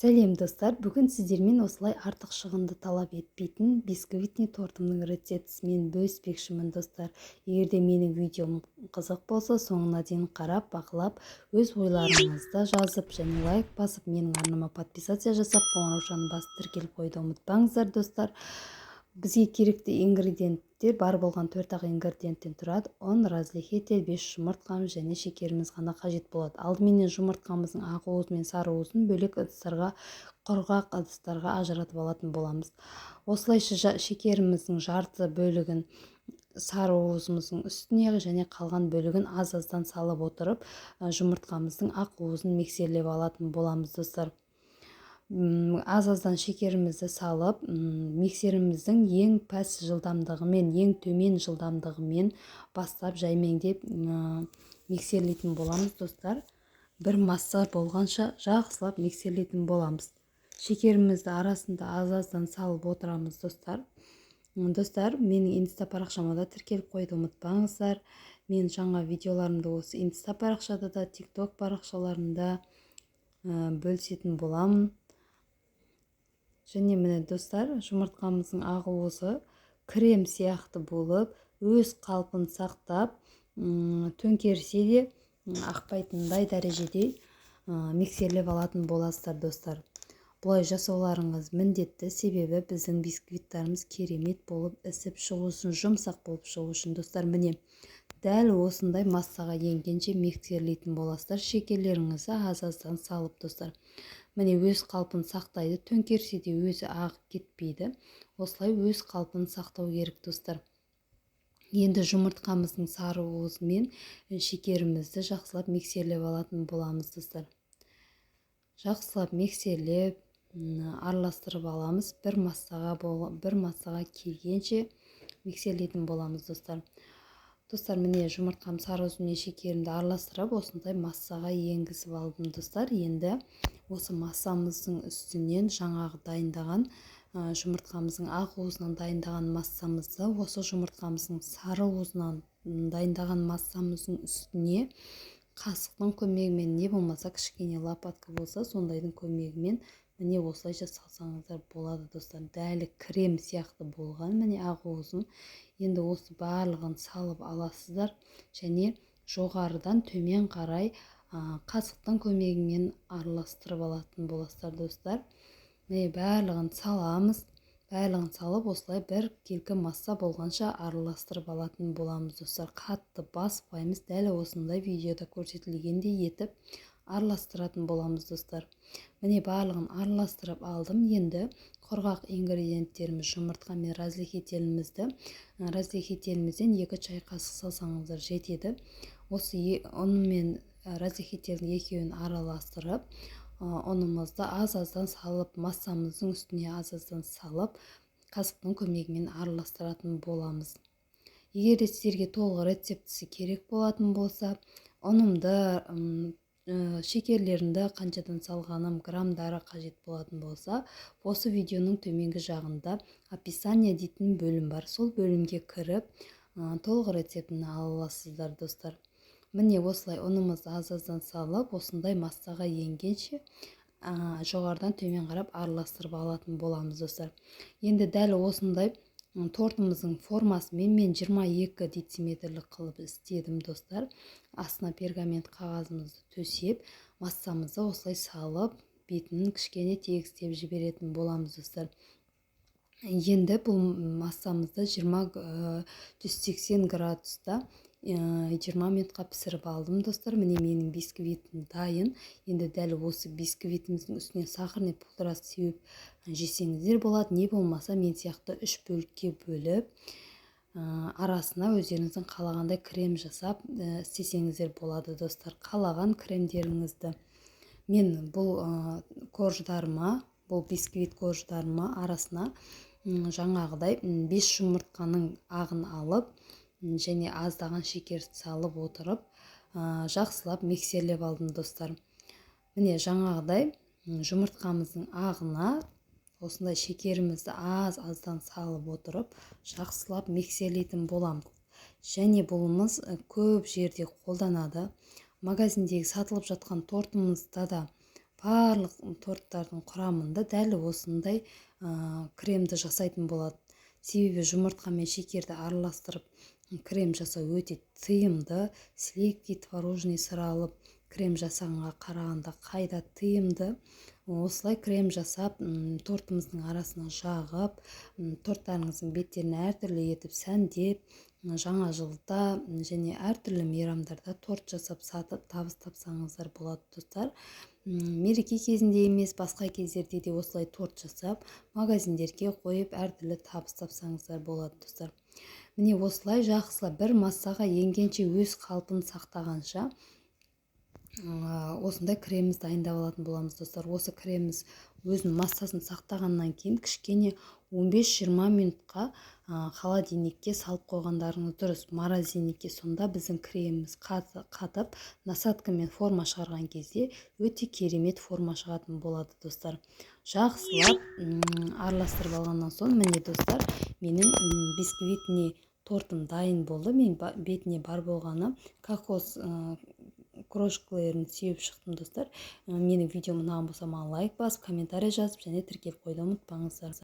Сәлем достар, бүгін сіздермен осылай артық шығынды талап етпейтін бисквитный тортымның рецептісімен бөліспекшімін достар. Егер де менің видеом қызық болса, соңына дейін қарап, бақылап, өз ойларыңызды жазып және лайк басып, менің арнама подписация жасап, қоңыраушаны басып тіркеліп қойды ұмытпаңыздар достар. Бізге керекті ингредиенттер бар болған 4 ингредиенттен тұрады. 10 разрыхитель, 5 жұмыртқамыз және шекеріміз ғана қажет болады. Алдыменен жұмыртқамыздың ақ уызы мен сары уызын бөлек ыдыстарға, құрғақ ыдыстарға ажыратып алатын боламыз. Осылайша шекеріміздің жарты бөлігін сары уызымыздың үстіне және қалған бөлігін аз-аздан салып отырып, жұмыртқамыздың ақ уызын миксерлеп алатын боламыз достар. Аз-аздан шекерімізді салып, миксеріміздің ең пәс жылдамдығымен, ең төмен жылдамдығымен бастап жаймеңдеп миксерлейтін боламыз достар. Бір масса болғанша жақсылап миксерлейтін боламыз. Шекерімізді арасында аз-аздан салып отырамыз достар. Достар, менің инста парақшама да тіркеліп қойды ұмытпаңыздар. Мен жаңа видеоларымды осы инста парақшада да, тикток парақшаларында бөлісетін боламын. Және міне достар, жұмыртқамыздың ақ уызы крем сияқты болып, өз қалпын сақтап, төңкерсе де ақпайтындай дәрежеде миксерлеп алатын боласыздар достар. Бұлай жасауларыңыз міндетті, себебі біздің бисквиттарымыз керемет болып ісіп шығу үшін, жұмсақ болып шығу үшін достар. Міне дәл осындай массаға енгенше миксерлейтін боласыздар. Шекерлеріңізді аз-аздан салып достар. Міне өз қалпын сақтайды, төңкерсе де өзі ағып кетпейді. Осылай өз қалпын сақтау керек достар. Енді жұмыртқамыздың сары уызы мен шекерімізді жақсылап миксерлеп алатын боламыз достар. Жақсылап миксерлеп, араластырып аламыз. Бір массаға келгенше миксерлейтін боламыз достар. Достар, міне жұмыртқам сары уызы мен шекерімді араластырып, осындай массаға енгізіп алдым достар. Енді осы массамыздың үстінен жаңағы дайындаған жұмыртқамыздың ақ уызынан дайындаған массамызды осы жұмыртқамыздың сары уызынан дайындаған массамыздың үстіне қасықтың көмегімен, не болмаса кішкене лопатка болса сондайдың көмегімен міне осылайша салсаңыздар болады достар. Дәлі крем сияқты болған міне ақ уызын. Енді осы барлығын салып аласыздар және жоғарыдан төмен қарай қасықтың көмегімен араластырып алатын боласыздар достар. Міне барлығын саламыз. Барлығын салып, осылай бір келкі масса болғанша араластырып алатын боламыз достар. Қатты баспаймыз, дәл осындай видеода көрсетілгендей етіп араластыратын боламыз достар. Міне барлығын араластырып алдым. Енді құрғақ ингредиенттеріміз жұмыртқа мен разрыхителімізден 2 чай қасық салсаңыздар жетеді. Осы ұн мен разрыхителдің екеуін араластырып, ұнымызды аз-аздан салып, массамыздың үстіне аз-аздан салып, қасықтың көмегімен араластыратын боламыз. Егер де сіздерге толық рецептісі керек болатын болса, ұнымды, шекерлерінде қаншадан салғаным, грамдары қажет болатын болса, осы видеоның төменгі жағында описание дейтін бөлім бар. Сол бөлімге кіріп, толық рецептін ала аласыздар достар. Міне осылай ұнымызды аз-аздан салып, осындай массаға енгенше жоғарыдан төмен қарап араластырып алатын боламыз достар. Енді дәл осындай тортымыздың формасымен мен 22 дециметрлік қылып істедім достар. Астына пергамент қағазымызды төсеп, массамызды осылай салып, бетінің кішкене тегістеп жіберетін боламыз достар. Енді бұл массамызды 180 градуста 20 минутқа пісіріп алдым достар. Міне менің бисквитім дайын. Енді дәл осы бисквитіміздің үстіне сахарный пудрасын сеуіп жесеңіздер болады. Не болмаса мен сияқты 3 бөлікке бөліп, арасына өздеріңіздің қалағандай крем жасап істесеңіздер болады достар. Қалаған кремдеріңізді. Мен бұл корждарыма, бұл бисквит корждарыма арасына жаңағыдай 5 жұмыртқаның ағын алып, және аздаған шекер салып отырып, жақсылап миксерлеп алдым достар. Міне жаңағыдай жұмыртқамыздың ағына осындай шекерімізді аз-аздан салып отырып, жақсылап миксерлейтін боламыз. Және бұлымыз көп жерде қолданады. Магазиндегі сатылып жатқан тортымызда да барлық торттардың құрамында дәл осындай кремді жасайтын болады. Себебі жұмыртқа мен шекерді араластырып крем жасау өте тиімді. Сливки, творожный сыр алып крем жасағанға қарағанда қайда тиімді. Осылай крем жасап тортымыздың арасына жағып, торттарыңыздың беттерін әртүрлі етіп сәндеп, жаңа жылда және әртүрлі мейрамдарда торт жасап сатып табыс тапсаңыздар болады достар. Мереке кезінде емес, басқа кездерде де осылай торт жасап магазиндерге қойып әртүрлі табыс тапсаңыздар болады достар. Міне осылай жақсылап бір массаға енгенше өз қалпын сақтағанша осындай креміміз дайындап алатын боламыз достар. Осы креміміз өзінің массасын сақтағаннан кейін кішкене 15-20 минутқа холодильникке салып қойғандарыңыз дұрыс, морозильникке. Сонда біздің креміміз қатып насадкамен форма шығарған кезде өте керемет форма шығатын болады достар. Жақсылап араластырып алғаннан соң міне достар, менің бисквитный тортым дайын болды. Мен бетіне бар болғаны кокос крошкаларын сеуіп шықтым достар. Менің видеом ұнаған болса, лайк басып, комментарий жазып және тіркеліп қойды ұмытпаңыздар.